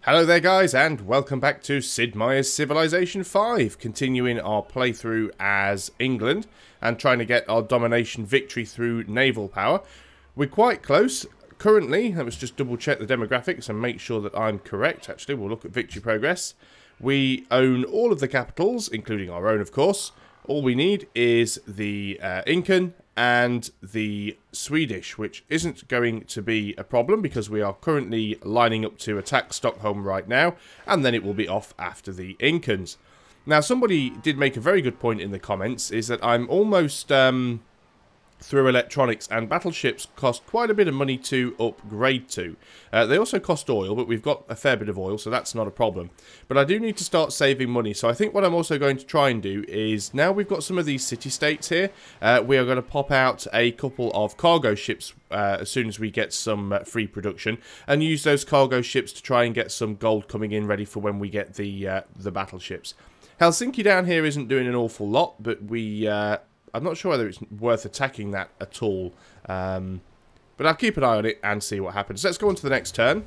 Hello there guys, and welcome back to Sid Meier's Civilization 5, continuing our playthrough as England and trying to get our domination victory through naval power. We're quite close. Currently, let's just double check the demographics and make sure that I'm correct. Actually, we'll look at victory progress. We own all of the capitals, including our own of course. All we need is the Incan and the Swedish, which isn't going to be a problem because we are currently lining up to attack Stockholm right now, and then it will be off after the Incans. Now, somebody did make a very good point in the comments, is that I'm almost through electronics, and battleships cost quite a bit of money to upgrade to. They also cost oil, but we've got a fair bit of oil, so that's not a problem. But I do need to start saving money, so I think what I'm also going to try and do is, now we've got some of these city-states here, we are going to pop out a couple of cargo ships as soon as we get some free production, and use those cargo ships to try and get some gold coming in ready for when we get the battleships. Helsinki down here isn't doing an awful lot, but I'm not sure whether it's worth attacking that at all. But I'll keep an eye on it and see what happens. Let's go on to the next turn.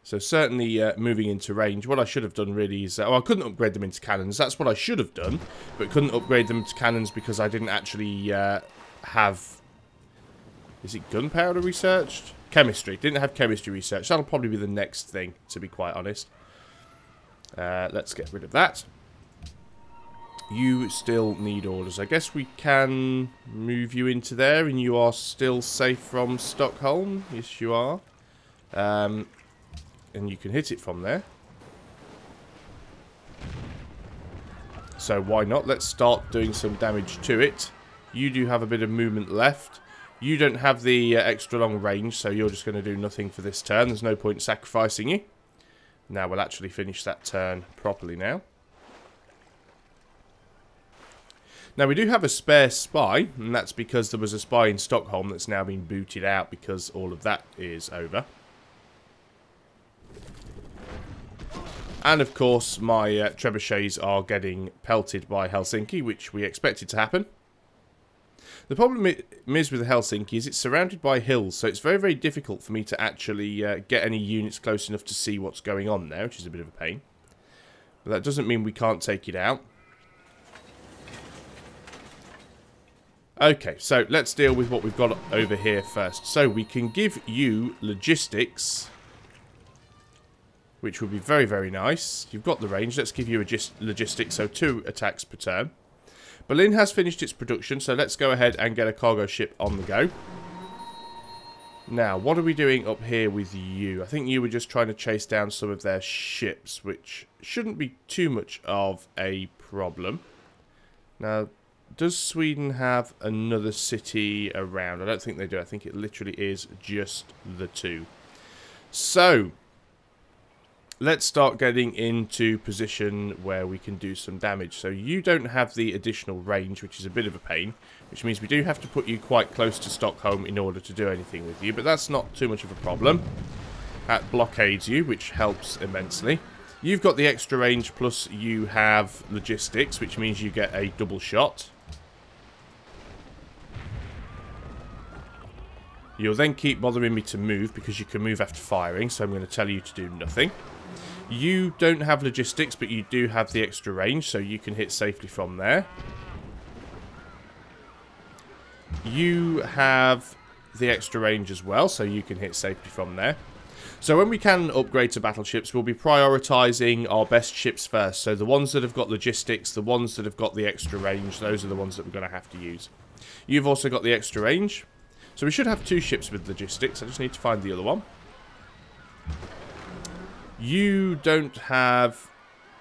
So certainly moving into range. What I should have done really is... I couldn't upgrade them into cannons. That's what I should have done. But couldn't upgrade them to cannons because I didn't actually have... Is it gunpowder researched? Chemistry. Didn't have chemistry research. That'll probably be the next thing, to be quite honest. Let's get rid of that. You still need orders. I guess we can move you into there, and you are still safe from Stockholm. Yes, you are. And you can hit it from there. So why not? Let's start doing some damage to it. You do have a bit of movement left. You don't have the extra long range, so you're just going to do nothing for this turn. There's no point sacrificing you. Now we'll actually finish that turn properly now. Now we do have a spare spy, and that's because there was a spy in Stockholm that's now been booted out because all of that is over. And of course my trebuchets are getting pelted by Helsinki, which we expected to happen. The problem is with Helsinki is it's surrounded by hills, so it's very, very difficult for me to actually get any units close enough to see what's going on there, which is a bit of a pain. But that doesn't mean we can't take it out. Okay, so let's deal with what we've got over here first. So we can give you logistics, which would be very, very nice. You've got the range. Let's give you logistics, so 2 attacks per turn. Berlin has finished its production, so let's go ahead and get a cargo ship on the go. Now, what are we doing up here with you? I think you were just trying to chase down some of their ships, which shouldn't be too much of a problem. Now, does Sweden have another city around? I don't think they do. I think it literally is just the 2. So... let's start getting into position where we can do some damage. So you don't have the additional range, which is a bit of a pain, which means we do have to put you quite close to Stockholm in order to do anything with you, but that's not too much of a problem. That blockades you, which helps immensely. You've got the extra range, plus you have logistics, which means you get a double shot. You'll then keep bothering me to move because you can move after firing, so I'm going to tell you to do nothing. You don't have logistics, but you do have the extra range, so you can hit safely from there. You have the extra range as well, so you can hit safely from there. So when we can upgrade to battleships, we'll be prioritising our best ships first. So the ones that have got logistics, the ones that have got the extra range, those are the ones that we're going to have to use. You've also got the extra range. So we should have 2 ships with logistics. I just need to find the other one. You don't have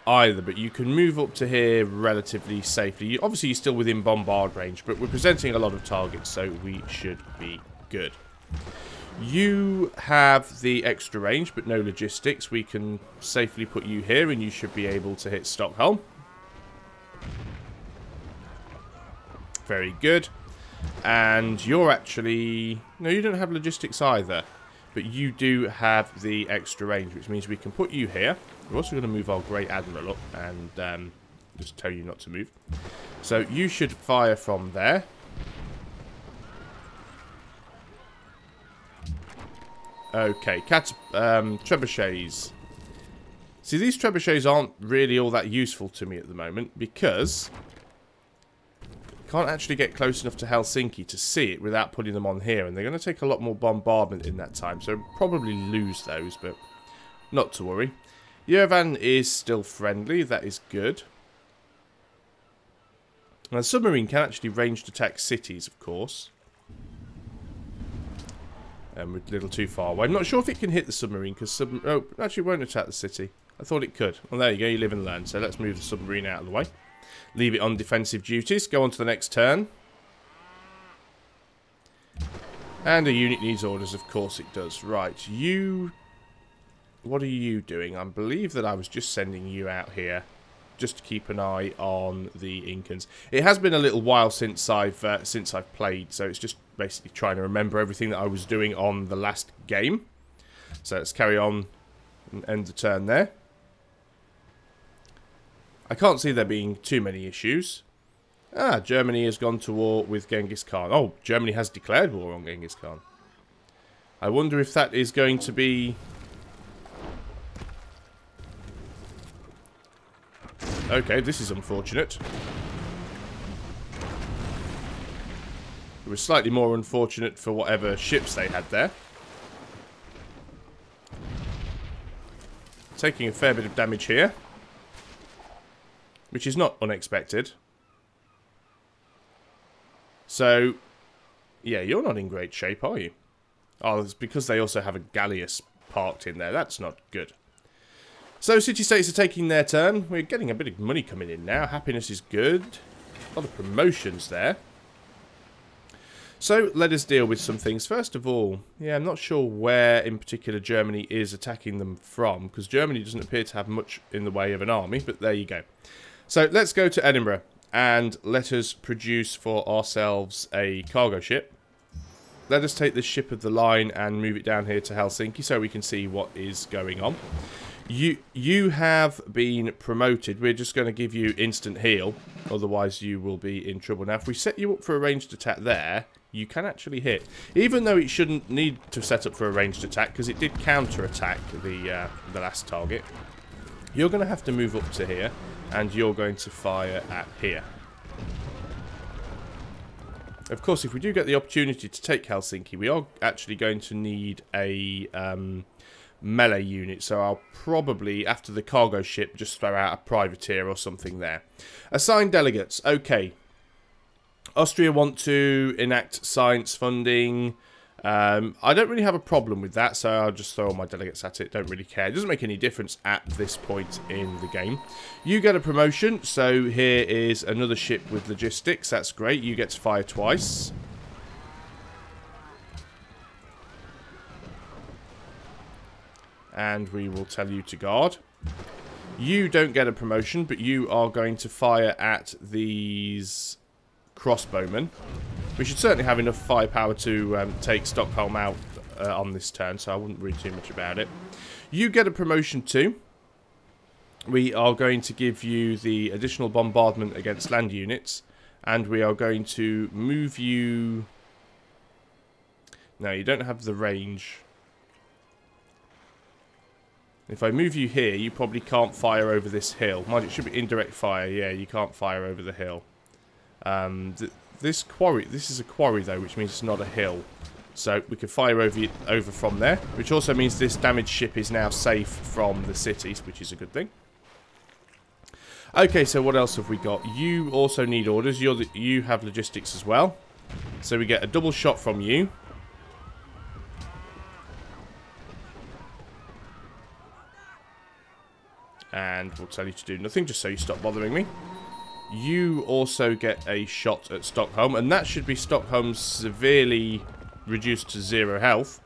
either, but you can move up to here relatively safely. Obviously, you're still within bombard range, but we're presenting a lot of targets, so we should be good. You have the extra range, but no logistics. We can safely put you here, and you should be able to hit Stockholm. Very good. And you're actually... no, you don't have logistics either. But you do have the extra range, which means we can put you here. We're also going to move our Great Admiral up and just tell you not to move. So you should fire from there. Okay, trebuchets. See, these trebuchets aren't really all that useful to me at the moment because I can't actually get close enough to Helsinki to see it without putting them on here, and they're going to take a lot more bombardment in that time, so probably lose those, but not to worry. Yerevan is still friendly, that is good. Now, the submarine can actually ranged attack cities, of course. And we're a little too far away. I'm not sure if it can hit the submarine, because oh, actually it won't attack the city. I thought it could. Well, there you go, you live and learn. So let's move the submarine out of the way. Leave it on defensive duties. Go on to the next turn. And a unit needs orders, of course it does. Right, you... What are you doing? I believe that I was just sending you out here just to keep an eye on the Incans. It has been a little while since I've played, so it's just basically trying to remember everything that I was doing on the last game. So let's carry on and end the turn there. I can't see there being too many issues. Ah, Germany has gone to war with Genghis Khan. Oh, Germany has declared war on Genghis Khan. I wonder if that is going to be... Okay, this is unfortunate. It was slightly more unfortunate for whatever ships they had there. Taking a fair bit of damage here, which is not unexpected. So, yeah, you're not in great shape, are you? Oh, it's because they also have a galleass parked in there. That's not good. So, city-states are taking their turn. We're getting a bit of money coming in now. Happiness is good. A lot of promotions there. So, let us deal with some things. First of all, yeah, I'm not sure where in particular Germany is attacking them from, because Germany doesn't appear to have much in the way of an army, but there you go. So, let's go to Edinburgh, and let us produce for ourselves a cargo ship. Let us take this ship of the line and move it down here to Helsinki so we can see what is going on. You have been promoted. We're just going to give you instant heal, otherwise you will be in trouble. Now, if we set you up for a ranged attack there, you can actually hit. Even though it shouldn't need to set up for a ranged attack, because it did counter-attack the last target. You're going to have to move up to here, and you're going to fire at here. Of course, if we do get the opportunity to take Helsinki, we are actually going to need a... melee unit, so I'll probably, after the cargo ship, just throw out a privateer or something there. Assign delegates. Okay. Austria want to enact science funding. I don't really have a problem with that, so I'll just throw all my delegates at it. Don't really care. It doesn't make any difference at this point in the game. You get a promotion, so here is another ship with logistics. That's great. You get to fire twice. And we will tell you to guard. You don't get a promotion, but you are going to fire at these crossbowmen. We should certainly have enough firepower to take Stockholm out on this turn, so I wouldn't worry too much about it. You get a promotion too. We are going to give you the additional bombardment against land units, and we are going to move you... No, you don't have the range. If I move you here, you probably can't fire over this hill. Mind it should be indirect fire. Yeah, you can't fire over the hill. This is a quarry though, which means it's not a hill. So we can fire over from there, which also means this damaged ship is now safe from the cities, which is a good thing. Okay, so what else have we got? You also need orders. You have logistics as well. So we get a double shot from you. And we'll tell you to do nothing, just so you stop bothering me. You also get a shot at Stockholm, and that should be Stockholm severely reduced to 0 health.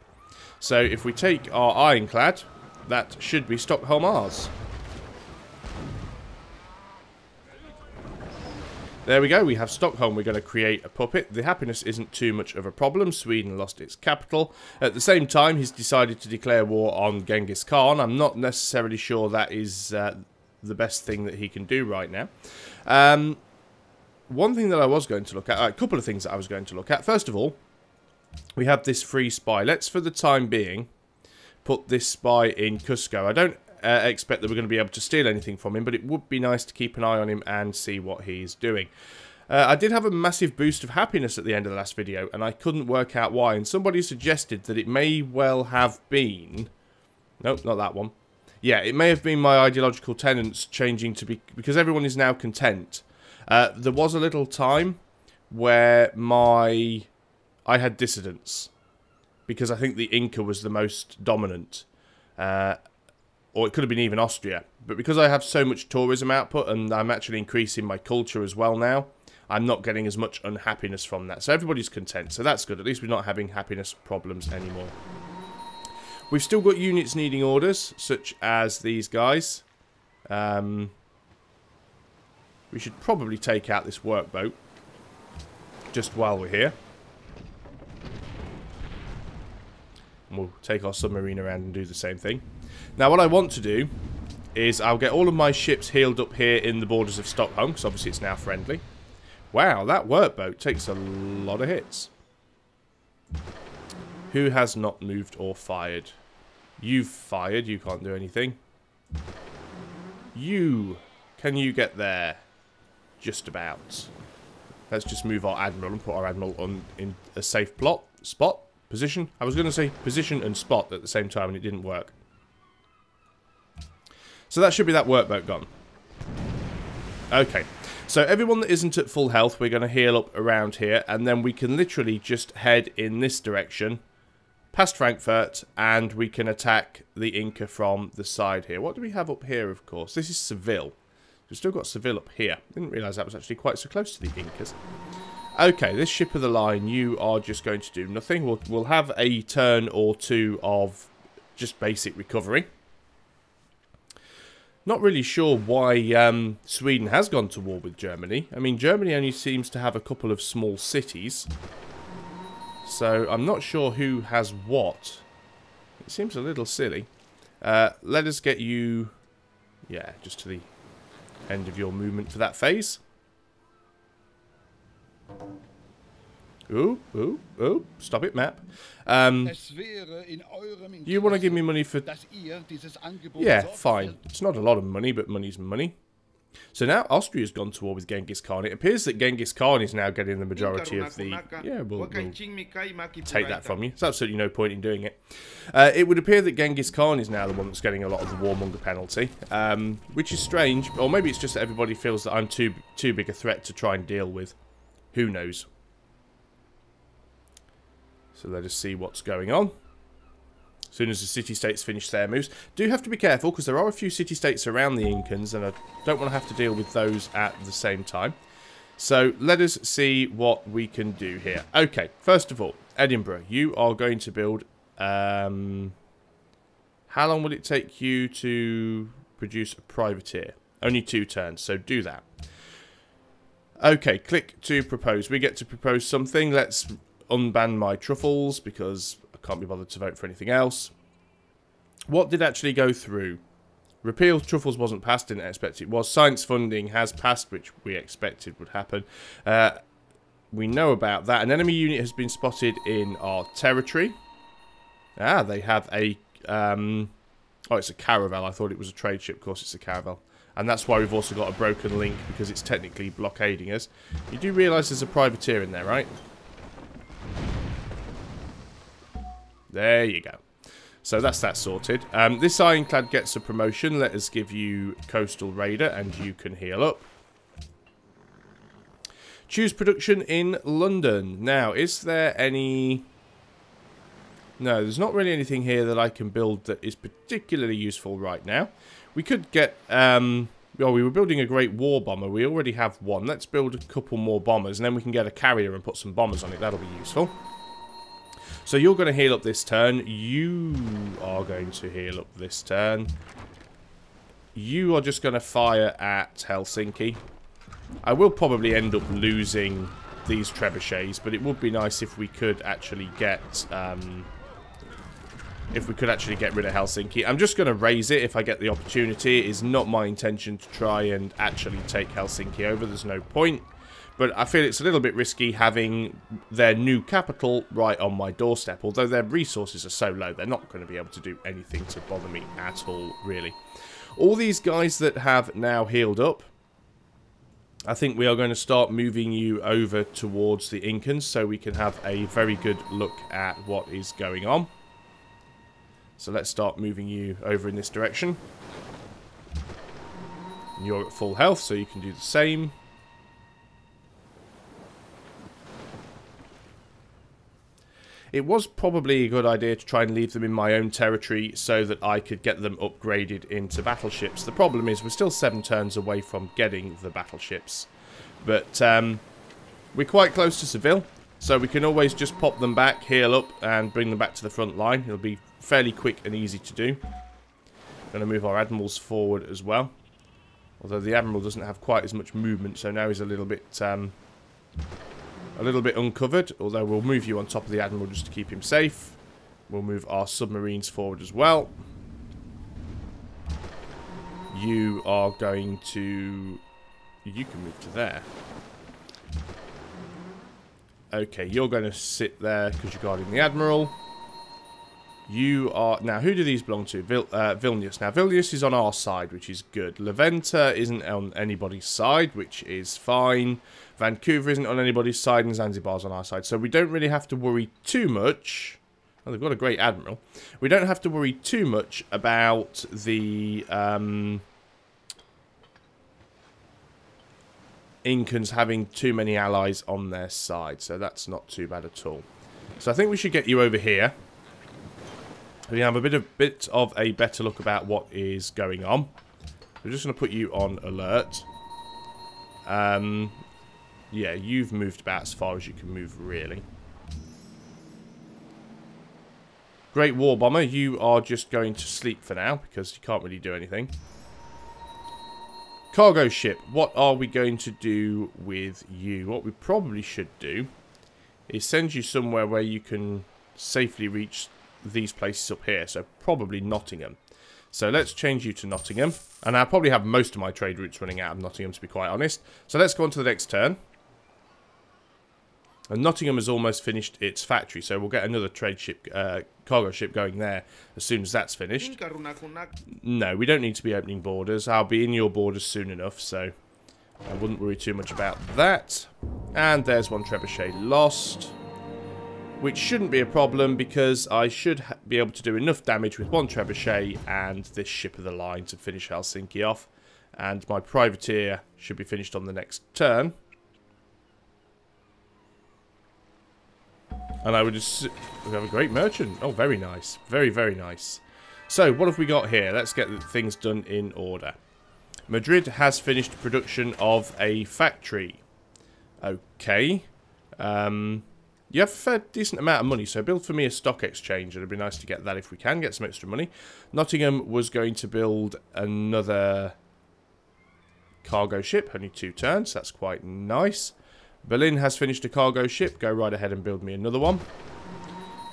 So if we take our ironclad, that should be Stockholm ours. There we go, we have Stockholm. We're going to create a puppet. The happiness isn't too much of a problem. Sweden lost its capital. At the same time, he's decided to declare war on Genghis Khan. I'm not necessarily sure that is the best thing that he can do right now. One thing that I was going to look at, a couple of things that I was going to look at. First of all, we have this free spy. Let's, for the time being, put this spy in Cusco. I don't expect that we're going to be able to steal anything from him, but it would be nice to keep an eye on him and see what he's doing. I did have a massive boost of happiness at the end of the last video, and I couldn't work out why. And somebody suggested that it may well have been... Nope, not that one. Yeah, it may have been my ideological tenets changing to be... Because everyone is now content. There was a little time where I had dissidents. Because I think the Inca was the most dominant. Or it could have been even Austria. But because I have so much tourism output, and I'm actually increasing my culture as well now, I'm not getting as much unhappiness from that. So everybody's content. So that's good. At least we're not having happiness problems anymore. We've still got units needing orders, such as these guys. We should probably take out this workboat just while we're here. And we'll take our submarine around and do the same thing. Now, what I want to do is I'll get all of my ships healed up here in the borders of Stockholm, because obviously it's now friendly. Wow, that workboat takes a lot of hits. Who has not moved or fired? You've fired. You can't do anything. You. Can you get there? Just about. Let's just move our admiral and put our admiral on in a safe spot. Position. I was going to say position and spot at the same time, and it didn't work. So that should be that workboat gone. Okay. So everyone that isn't at full health, we're going to heal up around here, and then we can literally just head in this direction, past Frankfurt, and we can attack the Inca from the side here. What do we have up here, of course? This is Seville. We've still got Seville up here. Didn't realise that was actually quite so close to the Incas. Okay, this ship of the line, you are just going to do nothing. We'll have a turn or two of just basic recovery. Not really sure why Sweden has gone to war with Germany. I mean, Germany only seems to have a couple of small cities. So, I'm not sure who has what. It seems a little silly. Let us get you... Yeah, just to the end of your movement for that phase. Ooh, ooh, ooh. Stop it, map. You want to give me money for... Yeah, fine. It's not a lot of money, but money's money. So now Austria's gone to war with Genghis Khan. It appears that Genghis Khan is now getting the majority of the... Yeah, we'll take that from you. There's absolutely no point in doing it. It would appear that Genghis Khan is now the one that's getting a lot of the warmonger penalty. Which is strange. Or maybe it's just that everybody feels that I'm too big a threat to try and deal with. Who knows? So let us see what's going on. As soon as the city-states finish their moves. Do have to be careful, because there are a few city-states around the Incans, and I don't want to have to deal with those at the same time. So let us see what we can do here. Okay, first of all, Edinburgh, you are going to build... how long would it take you to produce a privateer? Only 2 turns, so do that. Okay, click to propose. We get to propose something. Let's unban my truffles, because I can't be bothered to vote for anything else. What did actually go through? Repeal truffles wasn't passed, didn't expect it was. Science funding has passed, which we expected would happen. We know about that. An enemy unit has been spotted in our territory. Ah, they have a... oh, it's a caravel. I thought it was a trade ship. Of course, it's a caravel. And that's why we've also got a broken link, because it's technically blockading us. You do realise there's a privateer in there, right? There you go. So that's that sorted. This ironclad gets a promotion. Let us give you Coastal Raider, and you can heal up. Choose production in London. Now, is there any... No, there's not really anything here that I can build that is particularly useful right now. We could get... well, we were building a great war bomber. We already have one. Let's build a couple more bombers, and then we can get a carrier and put some bombers on it. That'll be useful. So you're going to heal up this turn. You are going to heal up this turn. You are just going to fire at Helsinki. I will probably end up losing these trebuchets, but it would be nice if we could actually get... if we could actually get rid of Helsinki. I'm just going to raise it if I get the opportunity. It is not my intention to try and actually take Helsinki over. There's no point. But I feel it's a little bit risky having their new capital right on my doorstep. Although their resources are so low, they're not going to be able to do anything to bother me at all, really. All these guys that have now healed up, I think we are going to start moving you over towards the Incans so we can have a very good look at what is going on. So let's start moving you over in this direction. You're at full health, so you can do the same. It was probably a good idea to try and leave them in my own territory so that I could get them upgraded into battleships. The problem is we're still 7 turns away from getting the battleships. But we're quite close to Seville, so we can always just pop them back, heal up, and bring them back to the front line. It'll be fairly quick and easy to do. Going to move our admirals forward as well. Although the admiral doesn't have quite as much movement, so now he's a little bit uncovered, although we'll move you on top of the admiral just to keep him safe. We'll move our submarines forward as well. You are going to... You can move to there. Okay, you're going to sit there because you're guarding the admiral. You are... Now, who do these belong to? Vilnius. Now, Vilnius is on our side, which is good. Leventa isn't on anybody's side, which is fine. Vancouver isn't on anybody's side, and Zanzibar's on our side. So we don't really have to worry too much. Oh, they've got a great admiral. We don't have to worry too much about the Incans having too many allies on their side. So that's not too bad at all. So I think we should get you over here. We have a bit of a better look about what is going on. We're just going to put you on alert. Yeah, you've moved about as far as you can move, really. Great War Bomber, you are just going to sleep for now, because you can't really do anything. Cargo ship, what are we going to do with you? What we probably should do is send you somewhere where you can safely reach these places up here. So probably Nottingham. So let's change you to Nottingham. And I'll probably have most of my trade routes running out of Nottingham, to be quite honest. So let's go on to the next turn. And Nottingham has almost finished its factory, so we'll get another trade ship, cargo ship going there as soon as that's finished. No, we don't need to be opening borders. I'll be in your borders soon enough, so I wouldn't worry too much about that. And there's one trebuchet lost, which shouldn't be a problem because I should be able to do enough damage with one trebuchet and this ship of the line to finish Helsinki off. And my privateer should be finished on the next turn. And I would just... We have a great merchant. Oh, very nice. Very, very nice. So, what have we got here? Let's get things done in order. Madrid has finished production of a factory. Okay. You have a fair decent amount of money, so build for me a stock exchange. It'd be nice to get that if we can, get some extra money. Nottingham was going to build another cargo ship. Only 2 turns. That's quite nice. Berlin has finished a cargo ship. Go right ahead and build me another one.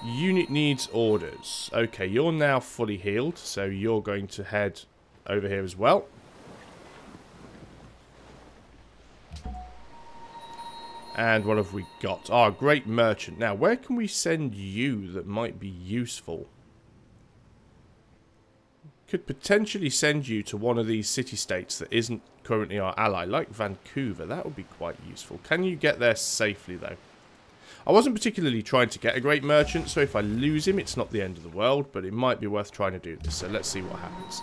Unit needs orders. Okay, you're now fully healed, so you're going to head over here as well. And what have we got? Ah, great merchant. Now, where can we send you that might be useful? Could potentially send you to one of these city-states that isn't currently our ally, like Vancouver. That would be quite useful. Can you get there safely, though? I wasn't particularly trying to get a great merchant, so if I lose him, it's not the end of the world, but it might be worth trying to do this, so let's see what happens.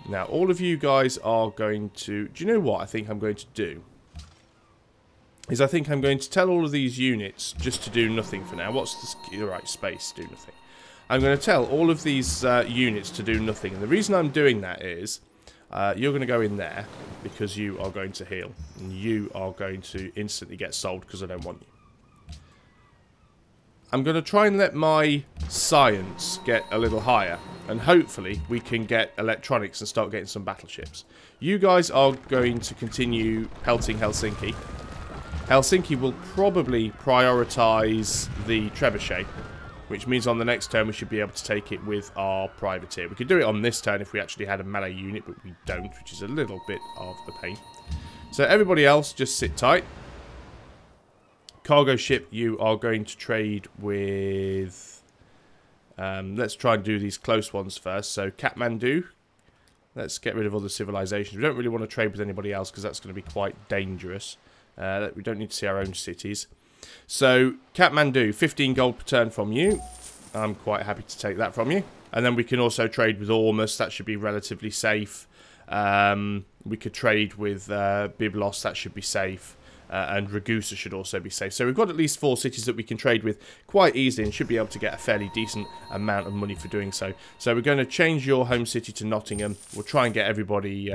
Now, all of you guys are going to... Do you know what I think I'm going to do? Is I think I'm going to tell all of these units just to do nothing for now. What's the right space? Do nothing. I'm going to tell all of these units to do nothing. And the reason I'm doing that is you're going to go in there because you are going to heal. And you are going to instantly get sold because I don't want you. I'm going to try and let my science get a little higher. And hopefully we can get electronics and start getting some battleships. You guys are going to continue pelting Helsinki. Helsinki will probably prioritise the trebuchet, which means on the next turn we should be able to take it with our privateer. We could do it on this turn if we actually had a melee unit, but we don't, which is a little bit of a pain. So everybody else, just sit tight. Cargo ship, you are going to trade with... let's try and do these close ones first. So Kathmandu. Let's get rid of other civilizations. We don't really want to trade with anybody else because that's going to be quite dangerous. We don't need to see our own cities. So Kathmandu, 15 gold per turn from you. I'm quite happy to take that from you. And then we can also trade with Ormus. That should be relatively safe. We could trade with Byblos. That should be safe. And Ragusa should also be safe. So we've got at least 4 cities that we can trade with quite easily and should be able to get a fairly decent amount of money for doing so. So we're going to change your home city to Nottingham. We'll try and get everybody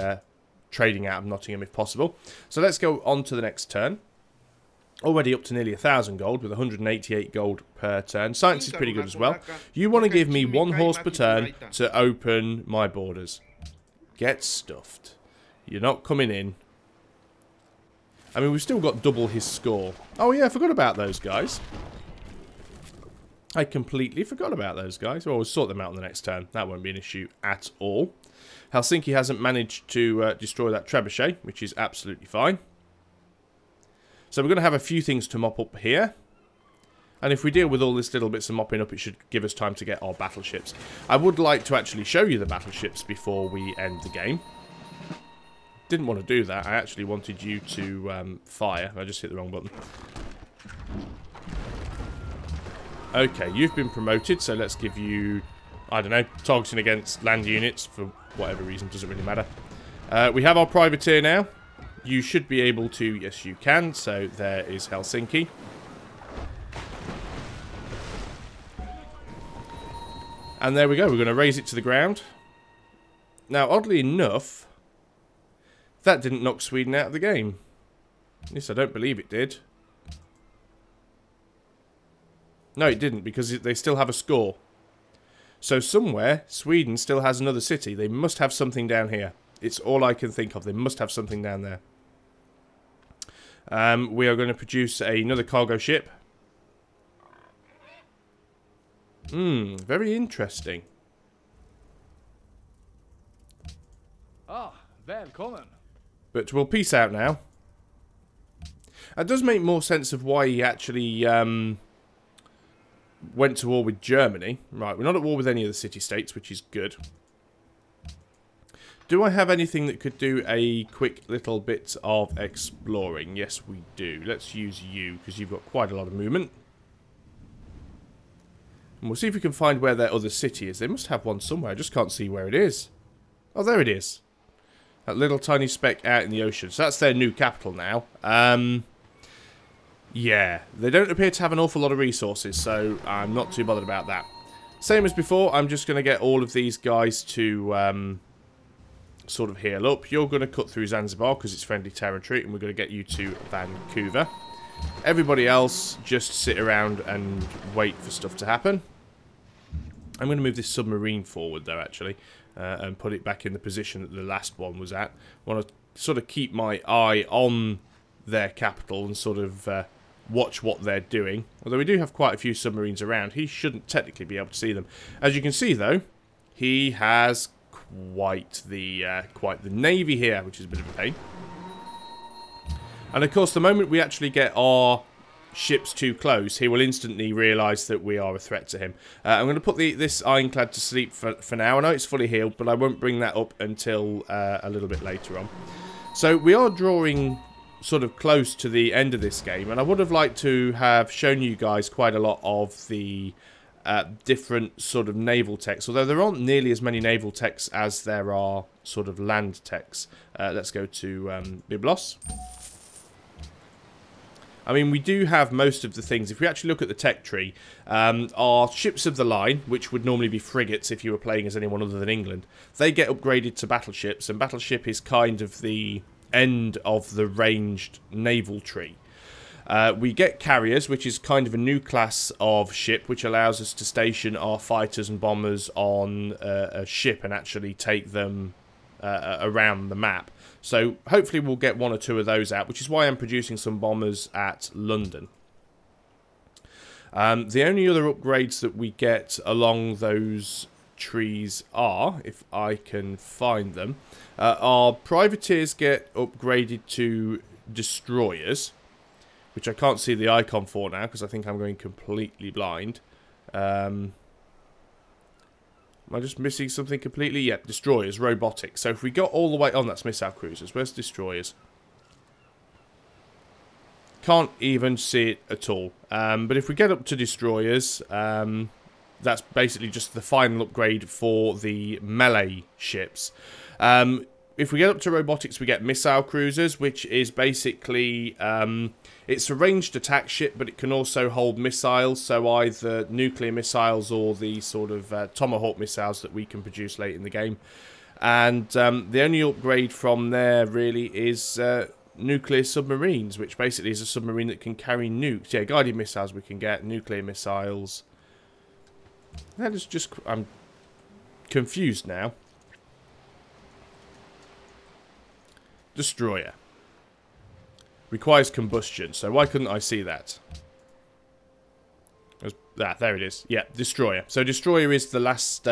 trading out of Nottingham if possible. So let's go on to the next turn. Already up to nearly 1,000 gold with 188 gold per turn. Science is pretty good as well. You want to give me 1 horse per turn to open my borders. Get stuffed. You're not coming in. I mean, we've still got double his score. Oh, yeah, I forgot about those guys. I completely forgot about those guys. Well, we'll sort them out on the next turn. That won't be an issue at all. Helsinki hasn't managed to destroy that trebuchet, which is absolutely fine. So we're going to have a few things to mop up here. And if we deal with all this little bits of mopping up, it should give us time to get our battleships. I would like to actually show you the battleships before we end the game. Didn't want to do that. I actually wanted you to fire. I just hit the wrong button. Okay, you've been promoted, so let's give you, I don't know, targeting against land units for whatever reason, doesn't really matter. We have our privateer now. You should be able to, yes you can, so there is Helsinki. And there we go, we're going to raise it to the ground. Now, oddly enough, that didn't knock Sweden out of the game. At least I don't believe it did. No, it didn't, because they still have a score. So somewhere, Sweden still has another city. They must have something down here. It's all I can think of. They must have something down there. We are going to produce another cargo ship. Very interesting. Ah, välkommen. But we'll peace out now. It does make more sense of why he actually went to war with Germany. Right, we're not at war with any of the city-states, which is good. Do I have anything that could do a quick little bit of exploring? Yes, we do. Let's use you, because you've got quite a lot of movement. And we'll see if we can find where their other city is. They must have one somewhere. I just can't see where it is. Oh, there it is. That little tiny speck out in the ocean. So that's their new capital now. Yeah, they don't appear to have an awful lot of resources, so I'm not too bothered about that. Same as before, I'm just going to get all of these guys to sort of heal up. You're going to cut through Zanzibar because it's friendly territory, and we're going to get you to Vancouver. Everybody else, just sit around and wait for stuff to happen. I'm going to move this submarine forward, though, actually, and put it back in the position that the last one was at. I want to sort of keep my eye on their capital and sort of watch what they're doing. Although we do have quite a few submarines around, he shouldn't technically be able to see them. As you can see, though, he has quite the navy here, which is a bit of a pain. And of course, the moment we actually get our ships too close, he will instantly realise that we are a threat to him. I'm going to put this ironclad to sleep for now. I know it's fully healed, but I won't bring that up until a little bit later on. So we are drawing sort of close to the end of this game, and I would have liked to have shown you guys quite a lot of the different sort of naval techs, although there aren't nearly as many naval techs as there are sort of land techs. Let's go to Byblos. I mean, we do have most of the things. If we actually look at the tech tree, our ships of the line, which would normally be frigates if you were playing as anyone other than England, they get upgraded to battleships, and battleship is kind of the end of the ranged naval tree. We get carriers, which is kind of a new class of ship, which allows us to station our fighters and bombers on a ship and actually take them around the map. So hopefully we'll get 1 or 2 of those out, which is why I'm producing some bombers at London. The only other upgrades that we get along those trees are, if I can find them. Our privateers get upgraded to destroyers, which I can't see the icon for now because I think I'm going completely blind. Am I just missing something completely? Yep, destroyers, robotics. So if we got all the way... Oh, that's missile cruisers. Where's destroyers? Can't even see it at all. But if we get up to destroyers, that's basically just the final upgrade for the melee ships. If we get up to robotics, we get missile cruisers, which is basically... it's a ranged attack ship, but it can also hold missiles, so either nuclear missiles or the sort of Tomahawk missiles that we can produce late in the game. And the only upgrade from there really is nuclear submarines, which basically is a submarine that can carry nukes. Yeah, guided missiles we can get, nuclear missiles. That is just... I'm confused now. Destroyer. Requires combustion, so why couldn't I see that? There it is. Yeah, destroyer. So destroyer is the last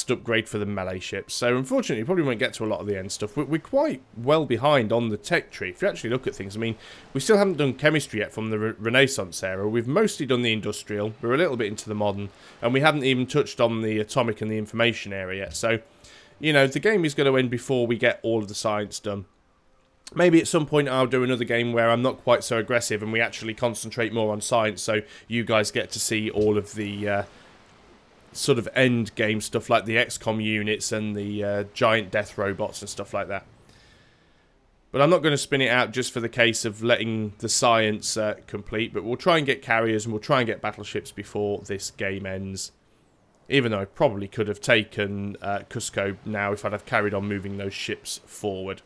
upgrade for the melee ships. So unfortunately, you probably won't get to a lot of the end stuff. We're quite well behind on the tech tree. If you actually look at things, I mean, we still haven't done chemistry yet from the Renaissance era. We've mostly done the industrial. We're a little bit into the modern, and we haven't even touched on the atomic and the information area yet. So, you know, the game is going to end before we get all of the science done. Maybe at some point I'll do another game where I'm not quite so aggressive and we actually concentrate more on science, so you guys get to see all of the sort of end game stuff like the XCOM units and the giant death robots and stuff like that. But I'm not going to spin it out just for the case of letting the science complete, but we'll try and get carriers and we'll try and get battleships before this game ends. Even though I probably could have taken Cusco now if I'd have carried on moving those ships forward.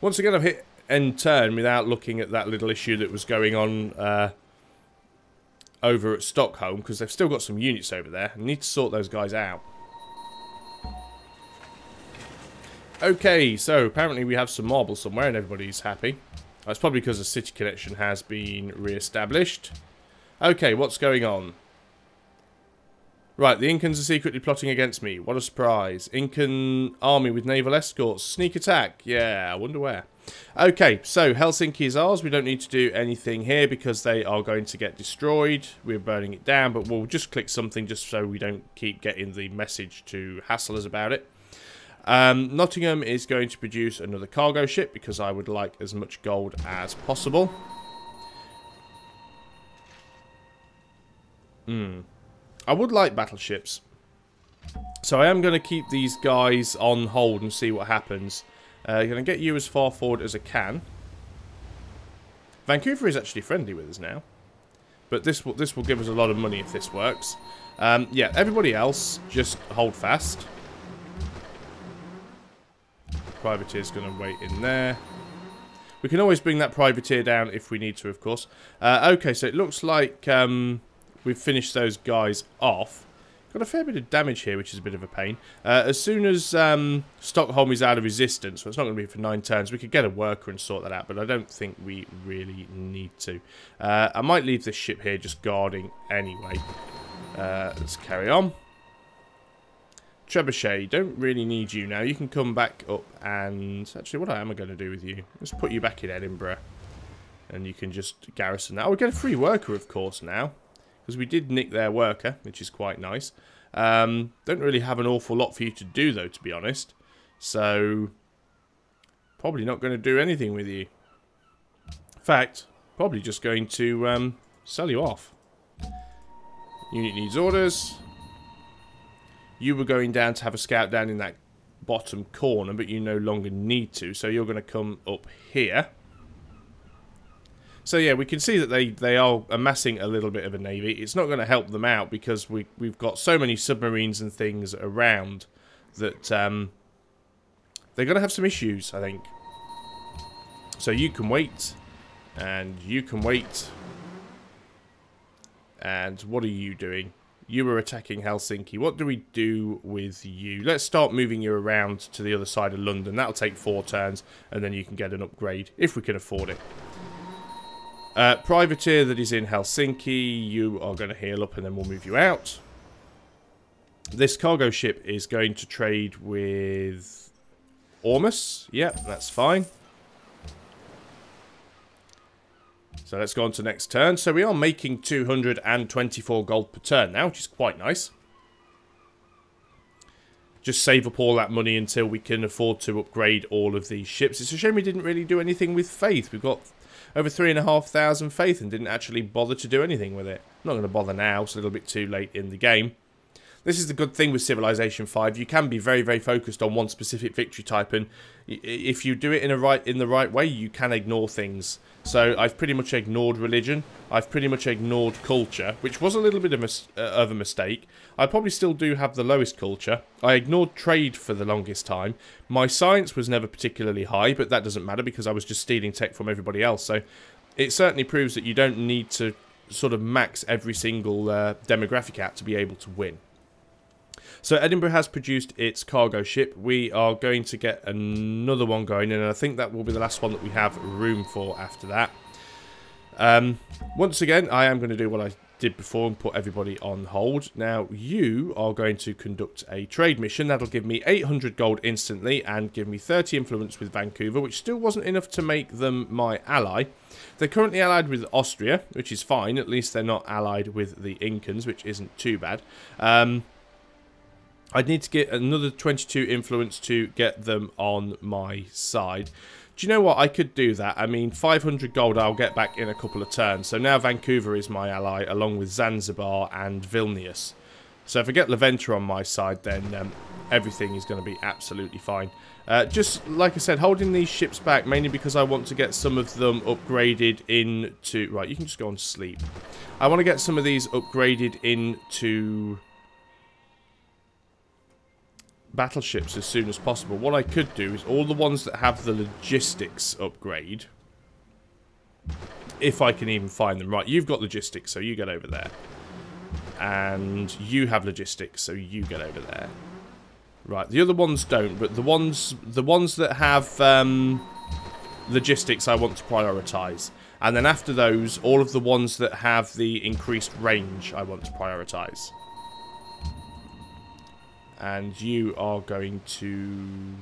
Once again, I've hit end turn without looking at that little issue that was going on over at Stockholm, because they've still got some units over there. I need to sort those guys out. Okay, so apparently we have some marble somewhere and everybody's happy. That's probably because the city connection has been re-established. Okay, what's going on? Right, the Incans are secretly plotting against me. What a surprise. Incan army with naval escorts. Sneak attack. Yeah, I wonder where. Okay, so Helsinki is ours. We don't need to do anything here because they are going to get destroyed. We're burning it down, but we'll just click something just so we don't keep getting the message to hassle us about it. Nottingham is going to produce another cargo ship because I would like as much gold as possible. I would like battleships. So I am going to keep these guys on hold and see what happens. Going to get you as far forward as I can. Vancouver is actually friendly with us now. But this will give us a lot of money if this works. Yeah, everybody else, just hold fast. Privateer's going to wait in there. We can always bring that privateer down if we need to, of course. Okay, so it looks like... we've finished those guys off. Got a fair bit of damage here, which is a bit of a pain. As soon as Stockholm is out of resistance, so it's not going to be for 9 turns, we could get a worker and sort that out, but I don't think we really need to. I might leave this ship here just guarding anyway. Let's carry on. Trebuchet, don't really need you now. You can come back up and... Actually, what am I going to do with you? Let's put you back in Edinburgh. And you can just garrison that. Oh, we get a free worker, of course, now. Because we did nick their worker, which is quite nice. Don't really have an awful lot for you to do, though, to be honest. So, probably not going to do anything with you. In fact, probably just going to sell you off. Unit needs orders. You were going down to have a scout down in that bottom corner, but you no longer need to. So you're going to come up here. So yeah, we can see that they are amassing a little bit of a navy. It's not going to help them out because we've got so many submarines and things around that they're going to have some issues, I think. So you can wait, and you can wait. And what are you doing? You were attacking Helsinki. What do we do with you? Let's start moving you around to the other side of London. That'll take 4 turns, and then you can get an upgrade, if we can afford it. Privateer that is in Helsinki, you are going to heal up and then we'll move you out. This cargo ship is going to trade with Ormus. Yep, that's fine. So let's go on to next turn. So we are making 224 gold per turn now, which is quite nice. Just save up all that money until we can afford to upgrade all of these ships. It's a shame we didn't really do anything with faith. We've got over 3,500 faith and didn't actually bother to do anything with it. I'm not going to bother now, it's a little bit too late in the game. This is the good thing with Civilization 5. You can be very, very focused on one specific victory type, and if you do it in the right way, you can ignore things. So I've pretty much ignored religion. I've pretty much ignored culture, which was a little bit of a mistake. I probably still do have the lowest culture. I ignored trade for the longest time. My science was never particularly high, but that doesn't matter because I was just stealing tech from everybody else. So it certainly proves that you don't need to sort of max every single demographic out to be able to win. So Edinburgh has produced its cargo ship. We are going to get another one going, and I think that will be the last one that we have room for after that. Once again, I am going to do what I did before and put everybody on hold. Now, you are going to conduct a trade mission. That'll give me 800 gold instantly and give me 30 influence with Vancouver, which still wasn't enough to make them my ally. They're currently allied with Austria, which is fine. At least they're not allied with the Incans, which isn't too bad. I'd need to get another 22 influence to get them on my side. Do you know what? I could do that. I mean, 500 gold I'll get back in a couple of turns. So now Vancouver is my ally, along with Zanzibar and Vilnius. So if I get Leventa on my side, then everything is going to be absolutely fine. Just, like I said, holding these ships back, mainly because I want to get some of them upgraded into... Right, you can just go on sleep. I want to get some of these upgraded into... battleships as soon as possible. What I could do is all the ones that have the logistics upgrade, if I can even find them. Right, you've got logistics, so you get over there, and you have logistics, so you get over there. Right, the other ones don't, but the ones that have logistics I want to prioritize, and then after those, all of the ones that have the increased range I want to prioritize. And you are going to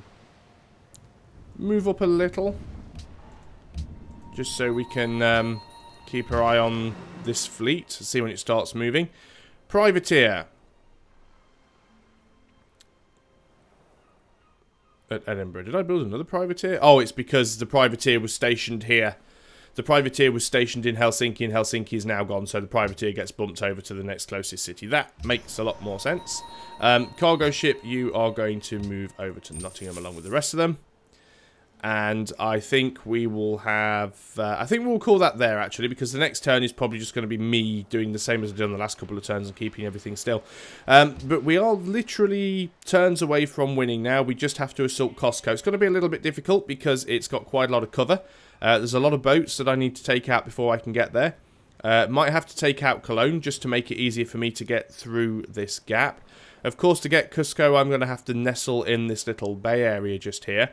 move up a little, just so we can keep our eye on this fleet, see when it starts moving. Privateer at Edinburgh. Did I build another privateer? Oh, it's because the privateer was stationed here. The privateer was stationed in Helsinki, and Helsinki is now gone, so the privateer gets bumped over to the next closest city. That makes a lot more sense. Cargo ship, you are going to move over to Nottingham along with the rest of them. And I think we will have... I think we'll call that there, actually, because the next turn is probably just going to be me doing the same as I did on the last couple of turns and keeping everything still. But we are literally turns away from winning now. We just have to assault Costco. It's going to be a little bit difficult because it's got quite a lot of cover. There's a lot of boats that I need to take out before I can get there. Might have to take out Cologne just to make it easier for me to get through this gap. Of course, to get Cusco, I'm going to have to nestle in this little bay area just here.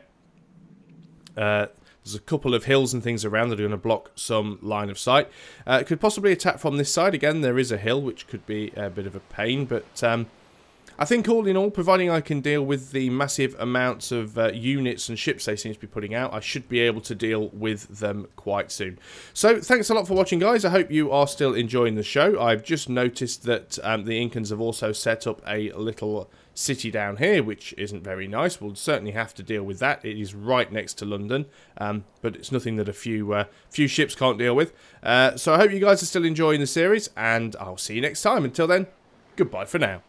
There's a couple of hills and things around that are going to block some line of sight. Could possibly attack from this side. Again, there is a hill, which could be a bit of a pain, but I think all in all, providing I can deal with the massive amounts of units and ships they seem to be putting out, I should be able to deal with them quite soon. So, thanks a lot for watching, guys. I hope you are still enjoying the show. I've just noticed that the Incans have also set up a little city down here, which isn't very nice. We'll certainly have to deal with that. It is right next to London, but it's nothing that a few ships can't deal with. So I hope you guys are still enjoying the series, and I'll see you next time. Until then, goodbye for now.